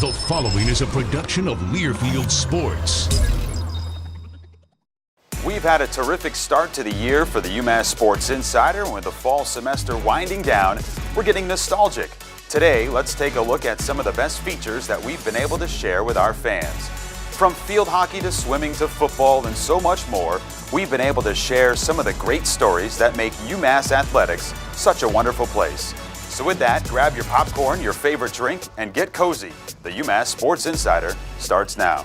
The following is a production of Learfield Sports. We've had a terrific start to the year for the UMass Sports Insider. With the fall semester winding down, we're getting nostalgic. Today, let's take a look at some of the best features that we've been able to share with our fans. From field hockey to swimming to football and so much more, we've been able to share some of the great stories that make UMass athletics such a wonderful place. So with that, grab your popcorn, your favorite drink, and get cozy. The UMass Sports Insider starts now.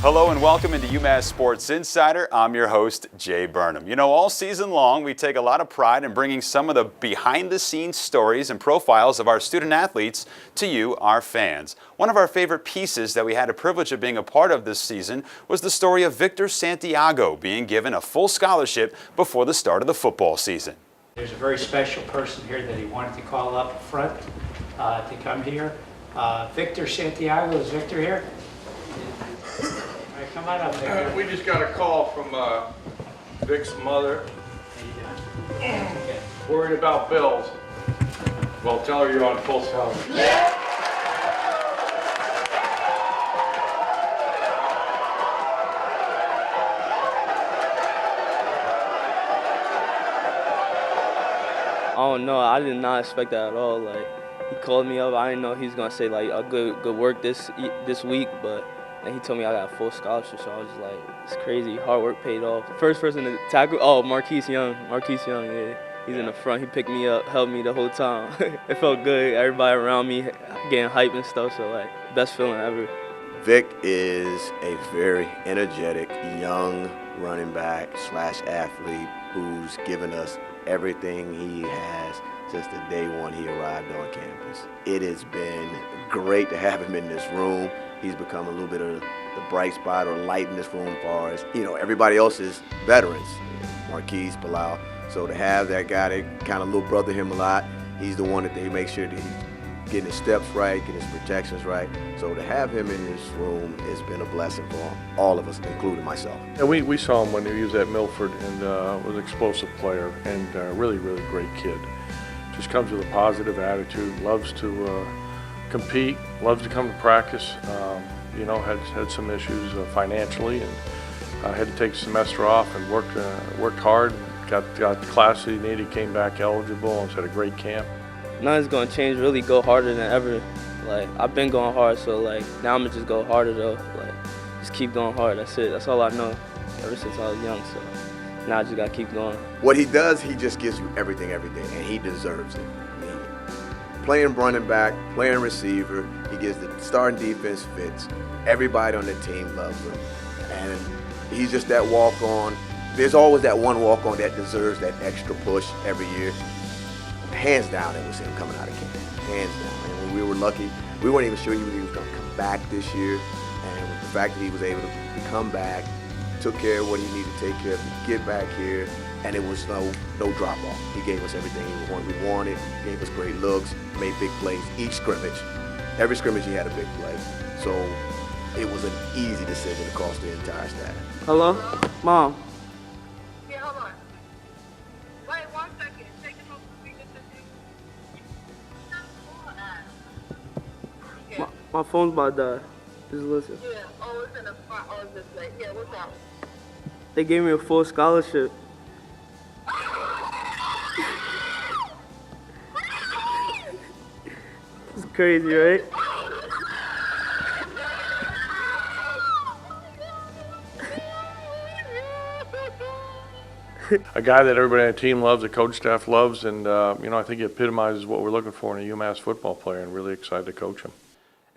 Hello and welcome into UMass Sports Insider. I'm your host, Jay Burnham. You know, all season long, we take a lot of pride in bringing some of the behind-the-scenes stories and profiles of our student athletes to you, our fans. One of our favorite pieces that we had the privilege of being a part of this season was the story of Victor Santiago being given a full scholarship before the start of the football season. There's a very special person here that he wanted to call up front to come here. Victor Santiago, is Victor here? All right, come on up there. We just got a call from Vic's mother. Okay. Worried about bills. Well, tell her you're on full salary. I don't know. I did not expect that at all. Like, he called me up. I didn't know he was gonna say like a good work this week, but then he told me I got a full scholarship. So I was like, it's crazy. Hard work paid off. First person to tackle, Marquise Young. Yeah, he's in the front. He picked me up, held me the whole time. It felt good. Everybody around me getting hype and stuff. So like, best feeling ever. Vic is a very energetic young running back / athlete who's given us everything he has since the day one he arrived on campus. It has been great to have him in this room. He's become a little bit of the bright spot or light in this room as far as, everybody else is veterans, Marquise, Bilal. So to have that guy that kind of little brother him a lot, he's the one that they make sure that he's getting his steps right, getting his protections right. So to have him in this room has been a blessing for all of us, including myself. And we saw him when he was at Milford and was an explosive player and really great kid. Just comes with a positive attitude, loves to compete, loves to come to practice. Had some issues financially and had to take a semester off and worked hard, got the class that he needed, came back eligible and had a great camp. Nothing's gonna change. Really go harder than ever. Like, I've been going hard, so like now I'm gonna just go harder though. Like, just keep going hard. That's it. That's all I know ever since I was young. So now I just gotta keep going. What he does, he just gives you everything every day, and he deserves it. Playing running back, playing receiver, he gives the starting defense fits. Everybody on the team loves him. And he's just that walk-on. There's always that one walk-on that deserves that extra push every year. Hands down, it was him coming out of camp. Hands down. And when we were lucky, we weren't even sure he was going to come back this year. And with the fact that he was able to come back, took care of what he needed to take care of, to get back here, and it was no drop-off. He gave us everything we wanted, gave us great looks, made big plays each scrimmage. Every scrimmage he had a big play. So it was an easy decision across the entire staff. Hello? Mom. Yeah, hold on. Wait 1 second. Take it off the speaker. Yeah. My phone's about to die. Just listen. Yeah. Oh, it's in a spot. Oh, it's this way. Yeah, what's up? They gave me a full scholarship. It's crazy, right? A guy that everybody on the team loves, the coach staff loves, and I think he epitomizes what we're looking for in a UMass football player, and really excited to coach him.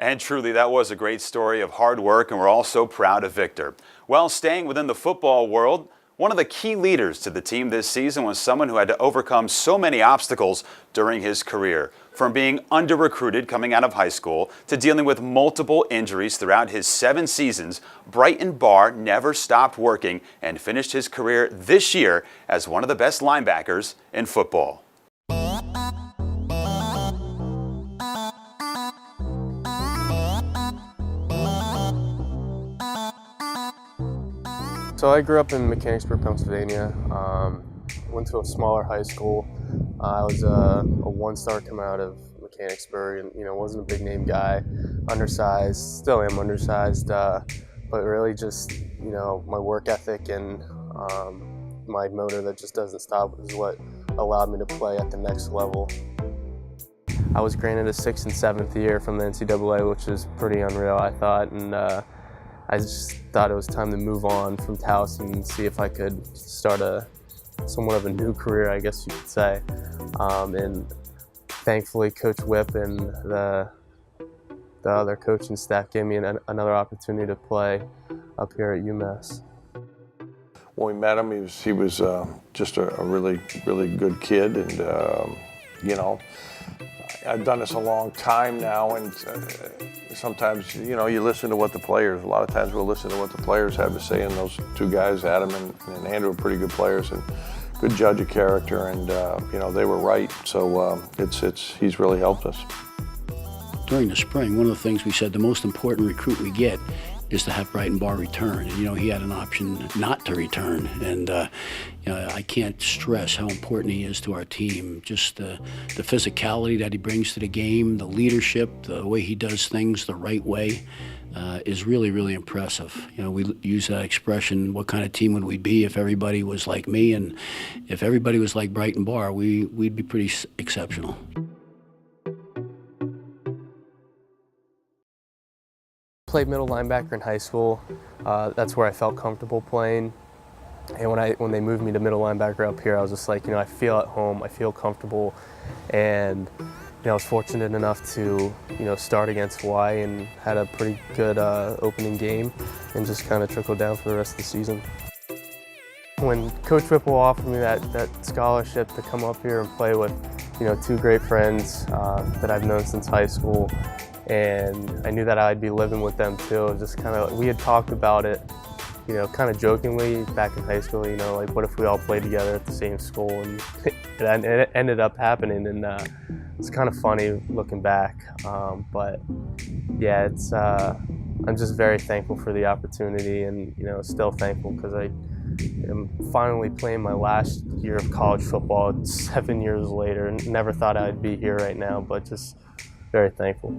And truly, that was a great story of hard work, and we're all so proud of Victor. Well, staying within the football world, one of the key leaders to the team this season was someone who had to overcome so many obstacles during his career. From being under-recruited coming out of high school to dealing with multiple injuries throughout his 7 seasons, Brighton Barr never stopped working and finished his career this year as one of the best linebackers in football. So I grew up in Mechanicsburg, Pennsylvania. Went to a smaller high school. I was a one-star coming out of Mechanicsburg, and wasn't a big name guy, undersized, still am undersized, but really just my work ethic and my motor that just doesn't stop is what allowed me to play at the next level. I was granted a 6th and 7th year from the NCAA, which is pretty unreal, I thought, and I just thought it was time to move on from Towson and see if I could start somewhat of a new career, I guess you could say. And thankfully, Coach Whip and the other coaching staff gave me another opportunity to play up here at UMass. When we met him, he was just a really, really good kid, and I've done this a long time now, and sometimes, you listen to what a lot of times we'll listen to what the players have to say, and those two guys, Adam and Andrew, are pretty good players and good judge of character, and they were right, so he's really helped us. During the spring, one of the things we said, the most important recruit we get is to have Brighton Barr return. And he had an option not to return, and I can't stress how important he is to our team. Just the physicality that he brings to the game, the leadership, the way he does things the right way is really, really impressive. We use that expression, what kind of team would we be if everybody was like me? And if everybody was like Brighton Barr, we'd be pretty exceptional. Played middle linebacker in high school. That's where I felt comfortable playing. And when they moved me to middle linebacker up here, I was just like, I feel at home, I feel comfortable, and I was fortunate enough to start against Hawaii and had a pretty good opening game, and just kind of trickled down for the rest of the season. When Coach Whipple offered me that scholarship to come up here and play with two great friends that I've known since high school, and I knew that I'd be living with them too. Just we had talked about it, kind of jokingly back in high school, like what if we all played together at the same school, and it ended up happening, and it's kind of funny looking back, but yeah, I'm just very thankful for the opportunity, and still thankful because I am finally playing my last year of college football 7 years later, and never thought I'd be here right now, but just very thankful.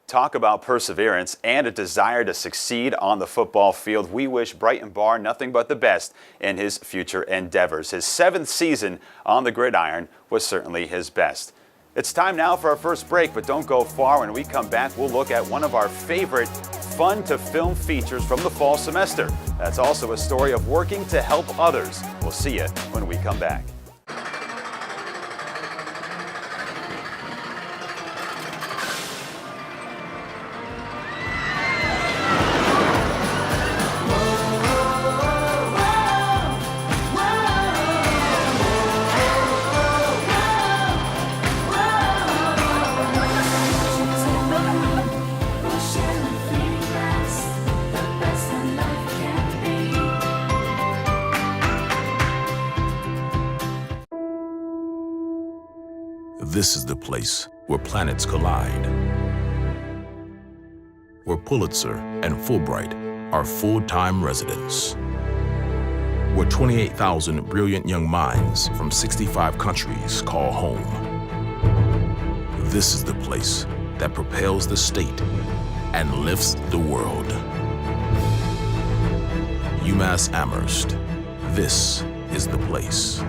Talk about perseverance and a desire to succeed on the football field. We wish Brighton Barr nothing but the best in his future endeavors. His 7th season on the gridiron was certainly his best. It's time now for our first break, but don't go far. When we come back, we'll look at one of our favorite fun-to-film features from the fall semester. That's also a story of working to help others. We'll see you when we come back. This is the place where planets collide, where Pulitzer and Fulbright are full-time residents, where 28,000 brilliant young minds from 65 countries call home. This is the place that propels the state and lifts the world. UMass Amherst, this is the place.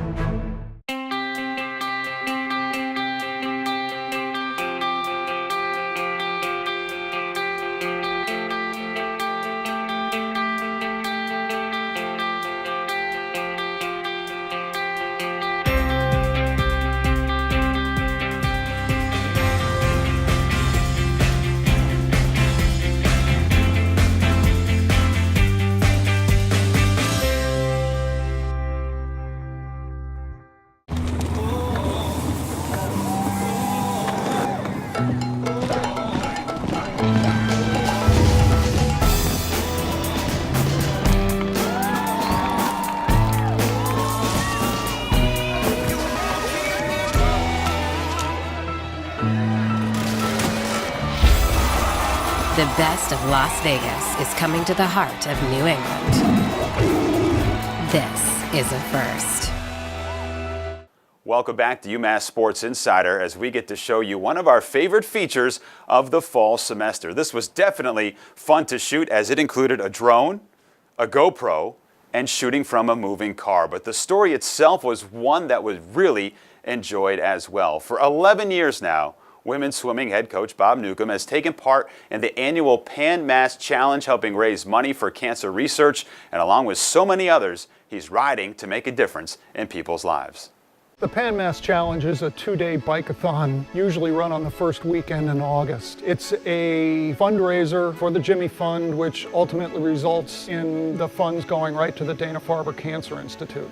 The best of Las Vegas is coming to the heart of New England. This is a first. Welcome back to UMass Sports Insider as we get to show you one of our favorite features of the fall semester. This was definitely fun to shoot as it included a drone, a GoPro, and shooting from a moving car. But the story itself was one that was really enjoyed as well. For 11 years now, women's swimming head coach Bob Newcomb has taken part in the annual Pan Mass Challenge, helping raise money for cancer research. And along with so many others, he's riding to make a difference in people's lives. The Pan Mass Challenge is a two-day bike-a-thon, usually run on the first weekend in August. It's a fundraiser for the Jimmy Fund, which ultimately results in the funds going right to the Dana-Farber Cancer Institute.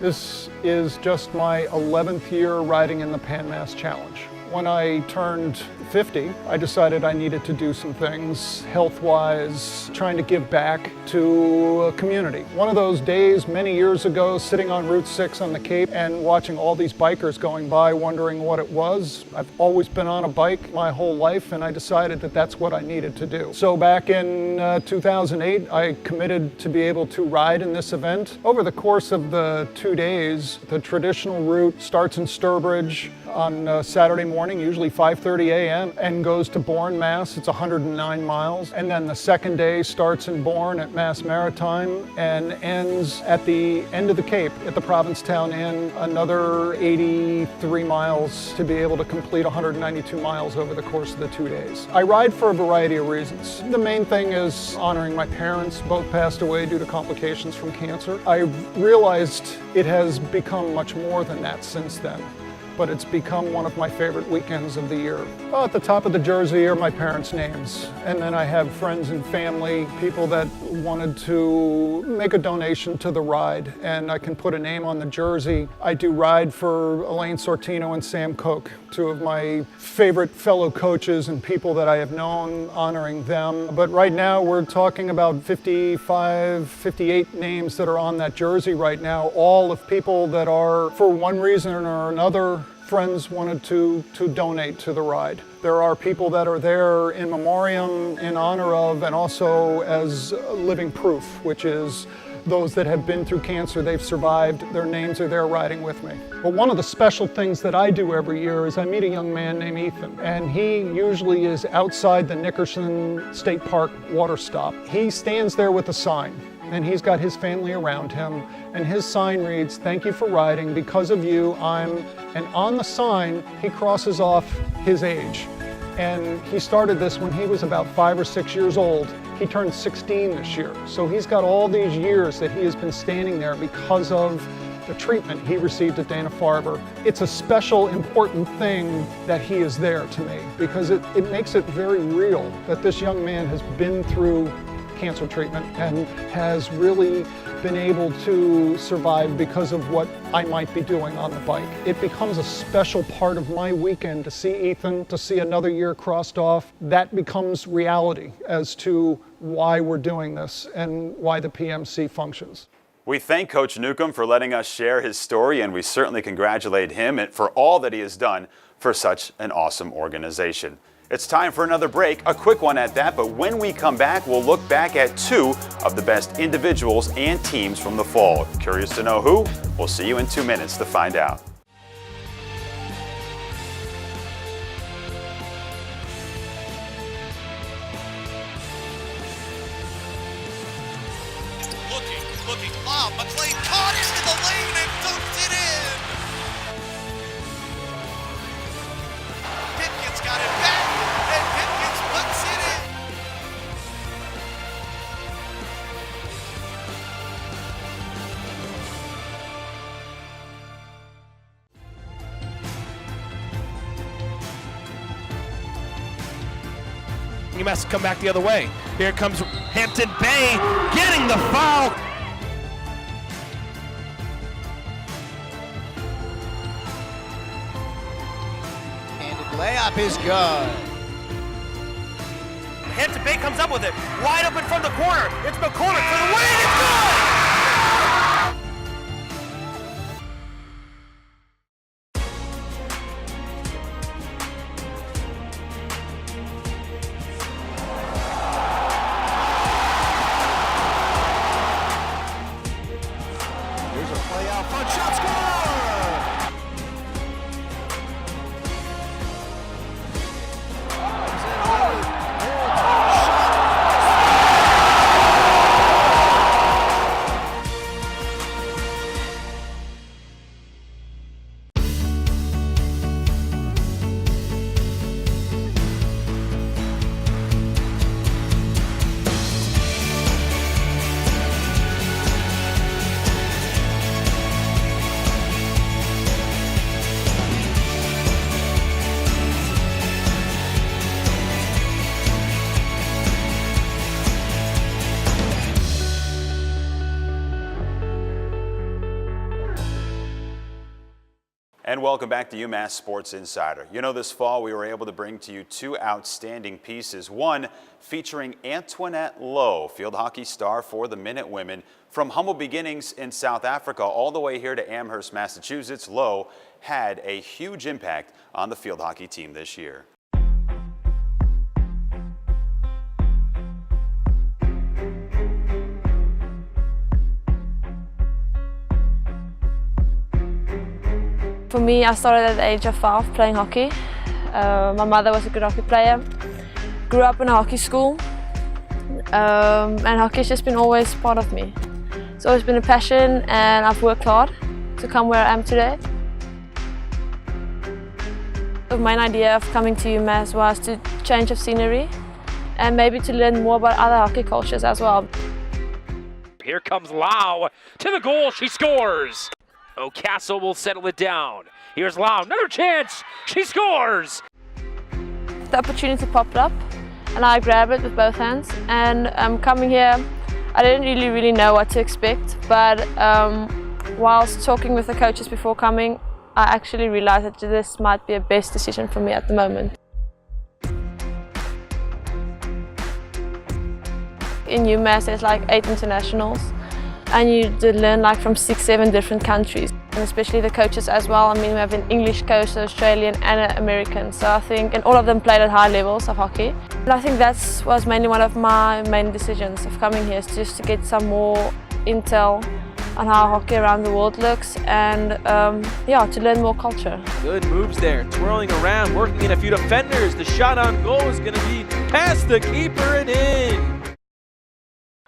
This is just my 11th year riding in the Pan Mass Challenge. When I turned 50, I decided I needed to do some things health-wise, trying to give back to a community. One of those days many years ago, sitting on Route 6 on the Cape and watching all these bikers going by, wondering what it was. I've always been on a bike my whole life, and I decided that that's what I needed to do. So back in 2008, I committed to be able to ride in this event. Over the course of the 2 days, the traditional route starts in Sturbridge on Saturday morning, usually 5:30 a.m., and goes to Bourne, Mass. It's 109 miles. And then the second day starts in Bourne at Mass Maritime and ends at the end of the Cape at the Provincetown Inn, another 83 miles to be able to complete 192 miles over the course of the 2 days. I ride for a variety of reasons. The main thing is honoring my parents. Both passed away due to complications from cancer. I realized it has become much more than that since then, but it's become one of my favorite weekends of the year. Well, at the top of the jersey are my parents' names, and then I have friends and family, people that wanted to make a donation to the ride, and I can put a name on the jersey. I do ride for Elaine Sortino and Sam Koch, two of my favorite fellow coaches and people that I have known, honoring them. But right now we're talking about 55, 58 names that are on that jersey right now, all of people that are, for one reason or another, friends wanted to donate to the ride. There are people that are there in memoriam, in honor of, and also as living proof, which is those that have been through cancer, they've survived, their names are there riding with me. But one of the special things that I do every year is I meet a young man named Ethan, and he usually is outside the Nickerson State Park water stop. He stands there with a sign, and he's got his family around him, and his sign reads, "Thank you for riding, because of you, I'm," and on the sign, he crosses off his age. And he started this when he was about 5 or 6 years old. He turned 16 this year. So he's got all these years that he has been standing there because of the treatment he received at Dana-Farber. It's a special, important thing that he is there to me, because it makes it very real that this young man has been through cancer treatment and has really been able to survive because of what I might be doing on the bike. It becomes a special part of my weekend to see Ethan, to see another year crossed off. That becomes reality as to why we're doing this and why the PMC functions. We thank Coach Newcomb for letting us share his story, and we certainly congratulate him for all that he has done for such an awesome organization. It's time for another break, a quick one at that, but when we come back, we'll look back at 2 of the best individuals and teams from the fall. Curious to know who? We'll see you in 2 minutes to find out. Looking, McLean caught into the lane and dunked it in! Pitkins got it back, and Pitkins puts it in! UMass come back the other way. Here comes Hampton Bay getting the foul. Layup is good. Hampton Bay comes up with it. Wide open from the corner. It's McCormick for the win. It's good! And welcome back to UMass Sports Insider. You know, this fall we were able to bring to you two outstanding pieces. One featuring Antoinette Lowe, field hockey star for the Minute Women. From humble beginnings in South Africa all the way here to Amherst, Massachusetts, Lowe had a huge impact on the field hockey team this year. For me, I started at the age of 5 playing hockey. My mother was a good hockey player. Grew up in a hockey school, and hockey's just been always part of me. It's always been a passion, and I've worked hard to come where I am today. The main idea of coming to UMass was to change of scenery and maybe to learn more about other hockey cultures as well. Here comes Lau to the goal, she scores! O'Castle will settle it down. Here's Lau, another chance, she scores! The opportunity popped up and I grabbed it with both hands, and coming here I didn't really know what to expect, but whilst talking with the coaches before coming, I actually realized that this might be a best decision for me at the moment. In UMass there's like 8 internationals, and you did learn like from 6-7 different countries, and especially the coaches as well. I mean, we have an English coach, Australian and an American, so I think, and all of them played at high levels of hockey. And I think that was mainly one of my main decisions of coming here, is just to get some more intel on how hockey around the world looks, and yeah, to learn more culture. Good moves there, twirling around, working in a few defenders. The shot on goal is going to be past the keeper and in.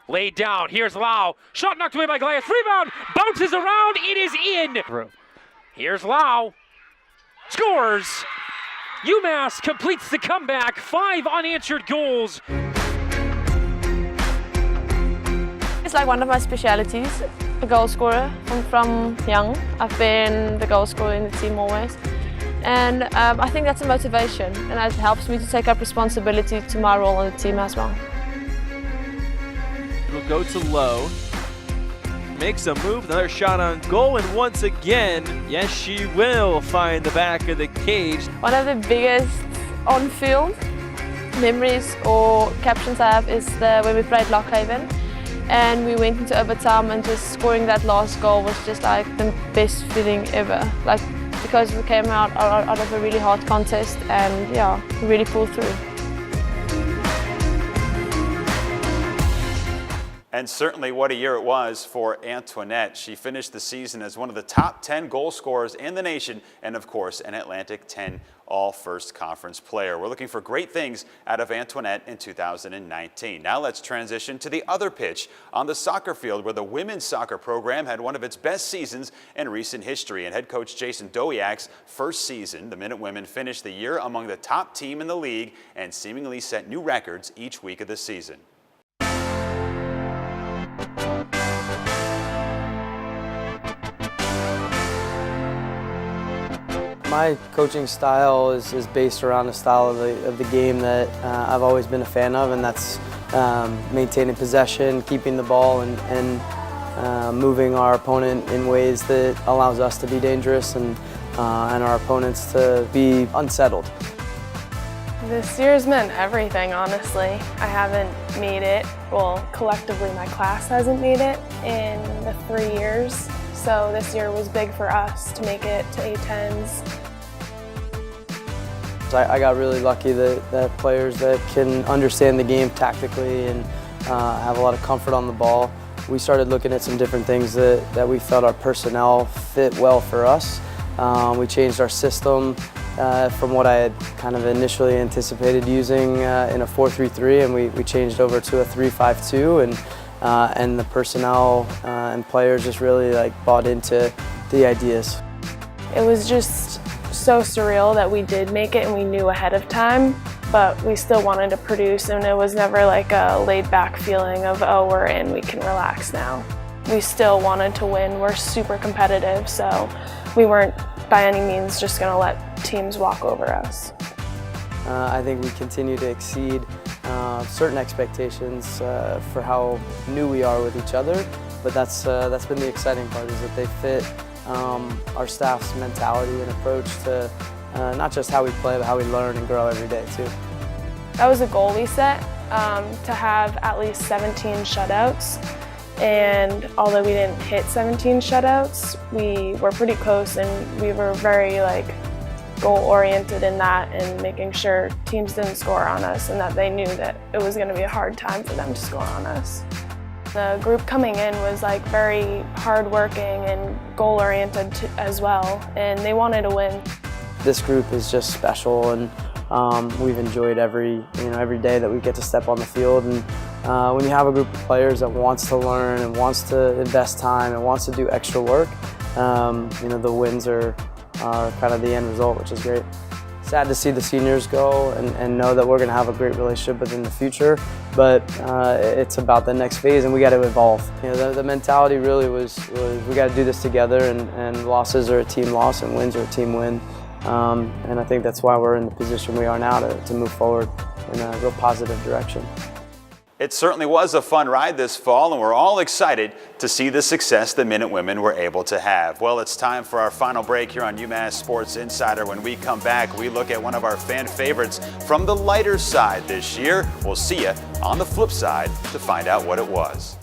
Laid down, here's Lau. Shot knocked away by Glass. Rebound, bounces around, it is in. Here's Lau. Scores. UMass completes the comeback. 5 unanswered goals. It's like one of my specialities, a goal scorer. From young, I've been the goal scorer in the team always. And I think that's a motivation, and it helps me to take up responsibility to my role on the team as well. Will go to Lowe, makes a move, another shot on goal, and once again, yes, she will find the back of the cage. One of the biggest on-field memories or captions I have is when we played Lockhaven, and we went into overtime, and just scoring that last goal was just like the best feeling ever. Like, because we came out of a really hard contest, and yeah, we really pulled through. And certainly what a year it was for Antoinette. She finished the season as one of the top 10 goal scorers in the nation, and of course an Atlantic 10 All-First Conference player. We're looking for great things out of Antoinette in 2019. Now let's transition to the other pitch on the soccer field, where the women's soccer program had one of its best seasons in recent history. And head coach Jason Dowiak's first season, the Minute Women finished the year among the top team in the league and seemingly set new records each week of the season. My coaching style is based around the style of the game that I've always been a fan of, and that's maintaining possession, keeping the ball, and moving our opponent in ways that allows us to be dangerous and our opponents to be unsettled. This year's meant everything, honestly. I haven't made it, well, collectively my class hasn't made it in the 3 years. So this year was big for us to make it to A10s. I got really lucky that players that can understand the game tactically and have a lot of comfort on the ball. We started looking at some different things that we felt our personnel fit well for us. We changed our system from what I had kind of initially anticipated using in a 4-3-3, and we changed over to a 3-5-2, and the personnel and players just really bought into the ideas. It was just so surreal that we did make it and we knew ahead of time, but we still wanted to produce, and it was never like a laid back feeling of, oh, we're in, we can relax now. We still wanted to win. We're super competitive, so we weren't by any means just going to let teams walk over us. I think we continue to exceed certain expectations for how new we are with each other, but that's been the exciting part, is that they fit our staff's mentality and approach to not just how we play, but how we learn and grow every day too. That was a goal we set, to have at least 17 shutouts. And although we didn't hit 17 shutouts, we were pretty close, and we were very goal-oriented in that, and making sure teams didn't score on us and that they knew that it was going to be a hard time for them to score on us. The group coming in was very hard-working and goal-oriented as well, and they wanted to win. This group is just special, and we've enjoyed every day that we get to step on the field. And when you have a group of players that wants to learn and wants to invest time and wants to do extra work, the wins are kind of the end result, which is great. Sad to see the seniors go and know that we're going to have a great relationship within the future, but it's about the next phase, and we got to evolve. The mentality really was we got to do this together, and losses are a team loss and wins are a team win. And I think that's why we're in the position we are now to move forward in a real positive direction. It certainly was a fun ride this fall, and we're all excited to see the success the Minutewomen were able to have. Well, it's time for our final break here on UMass Sports Insider. When we come back, we look at one of our fan favorites from the lighter side this year. We'll see you on the flip side to find out what it was.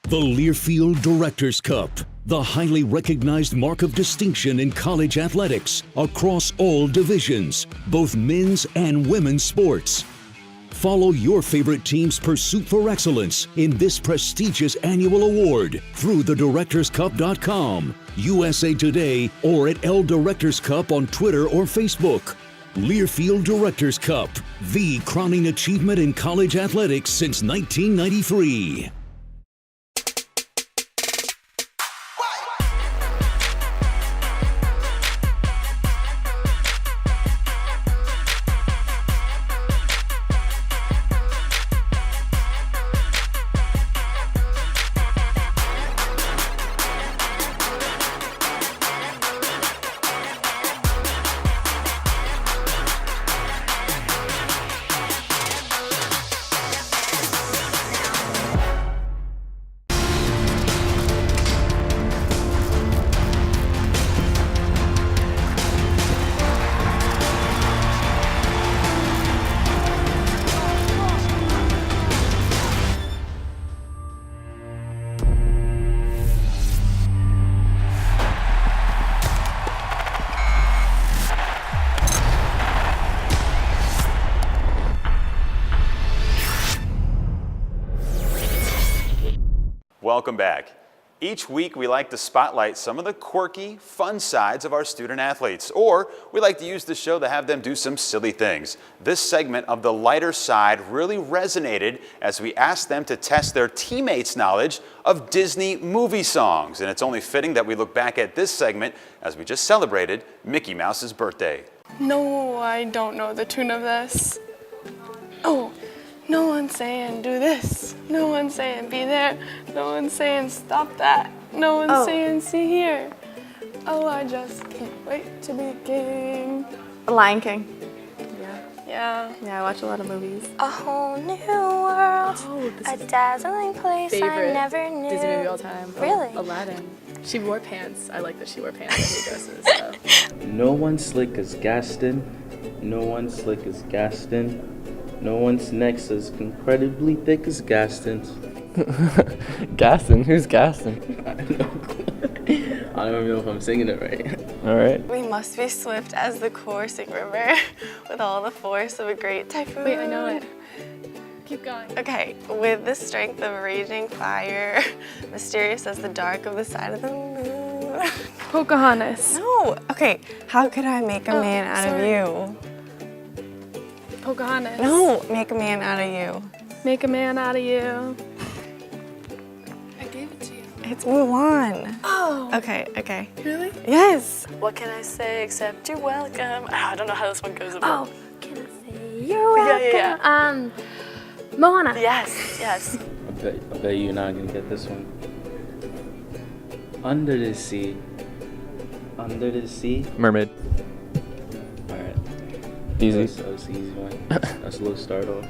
The Learfield Directors Cup, the highly recognized mark of distinction in college athletics across all divisions, both men's and women's sports. Follow your favorite team's pursuit for excellence in this prestigious annual award through thedirectorscup.com, USA Today, or at L Directors Cup on Twitter or Facebook. Learfield Directors Cup, the crowning achievement in college athletics since 1993. Welcome back. Each week we like to spotlight some of the quirky, fun sides of our student athletes, or we like to use the show to have them do some silly things. This segment of the lighter side really resonated as we asked them to test their teammates' knowledge of Disney movie songs, and it's only fitting that we look back at this segment as we just celebrated Mickey Mouse's birthday. No, I don't know the tune of this. Oh. No one's saying do this. No one's saying be there. No one's saying stop that. No one's saying see here. Oh, I just can't wait to be king. Lion King. Yeah. Yeah, I watch a lot of movies. A whole new world, a dazzling place I never knew. Disney movie all time. Really? Aladdin. She wore pants. I like that she wore pants and dresses. So. No one slick as Gaston. No one slick as Gaston. No one's next as incredibly thick as Gaston's. Gaston? Who's Gaston? I don't even know if I'm singing it right. All right. We must be swift as the coursing river, with all the force of a great typhoon. Wait, I know it. Keep going. Okay, with the strength of a raging fire, mysterious as the dark of the side of the moon. Pocahontas. No. Okay, how could I make a man out of you? Pocahontas. No, make a man out of you. Make a man out of you. I gave it to you. It's Mulan. Oh. Okay. Really? Yes. What can I say except you're welcome? I don't know how this one goes about. Oh, can I say you're welcome? Moana. Yes. I bet you're not gonna get this one. Under the sea. Under the sea. Mermaid. Alright. Easy. That was an easy one. That's a little start off.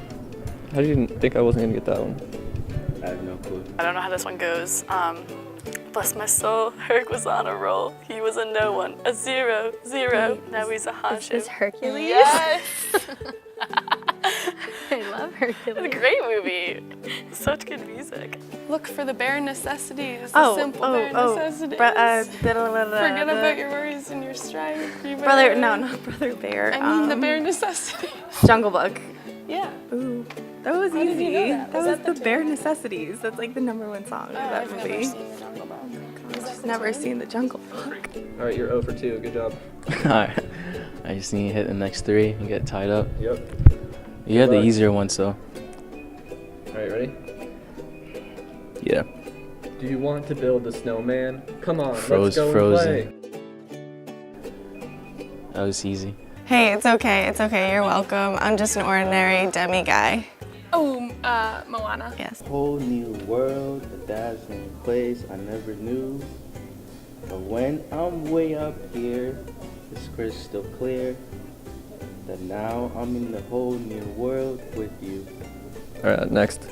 How did you think I wasn't gonna get that one? I have no clue. I don't know how this one goes. Bless my soul, Herc was on a roll. He was a no one, a 0, 0. Now he's a honcho. Is this Hercules? Yes. I love Hercules. It's a great movie. Such good music. Look for the bare necessities, Oh, the simple bare necessities. Forget about your worries and your strife. Brother, no, not Brother Bear. I mean the bare necessities. Jungle Book. Yeah. Ooh, that was How did you easy. know that? That Was was that the the Bare Necessities. That's like the #1 song of that I've movie. never seen Jungle Book. I've just never seen the Jungle Book. All right, you're 0 for 2. Good job. Alright. I just need to hit the next 3 and get tied up. Yep. You had the luck. easier ones though. All right, ready? Yeah. Do you want to build a snowman? Come on, let's go Frozen. and play. That was easy. Hey, it's okay. You're welcome. I'm just an ordinary demi guy. Oh, Moana. Yes. Whole new world, a dazzling place I never knew. But when I'm way up here, it's crystal clear that now I'm in the whole new world with you. All right, next.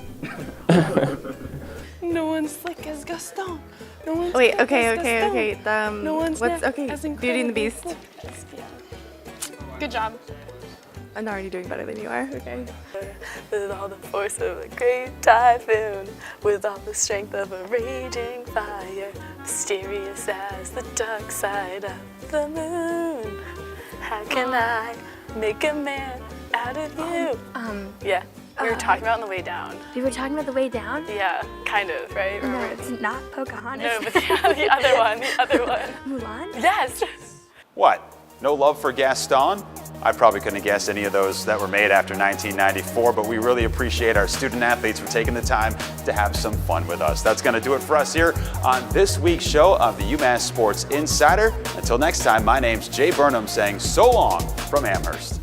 No one's slick as Gaston. No one's Wait, black as okay. Gaston. No one's what's neck okay? as Beauty and the Beast. incredible as Gatsby. Good job. I'm already doing better than you are. Okay. With all the force of a great typhoon, with all the strength of a raging fire, mysterious as the dark side of the moon. How can I make a man out of you? Yeah. We were talking about on the way down. We were talking about the way down? Yeah, kind of, right? No, it's not Pocahontas. No, but the other one. Mulan? Yes. What? No love for Gaston? I probably couldn't have guessed any of those that were made after 1994, but we really appreciate our student athletes for taking the time to have some fun with us. That's going to do it for us here on this week's show of the UMass Sports Insider. Until next time, my name's Jay Burnham saying so long from Amherst.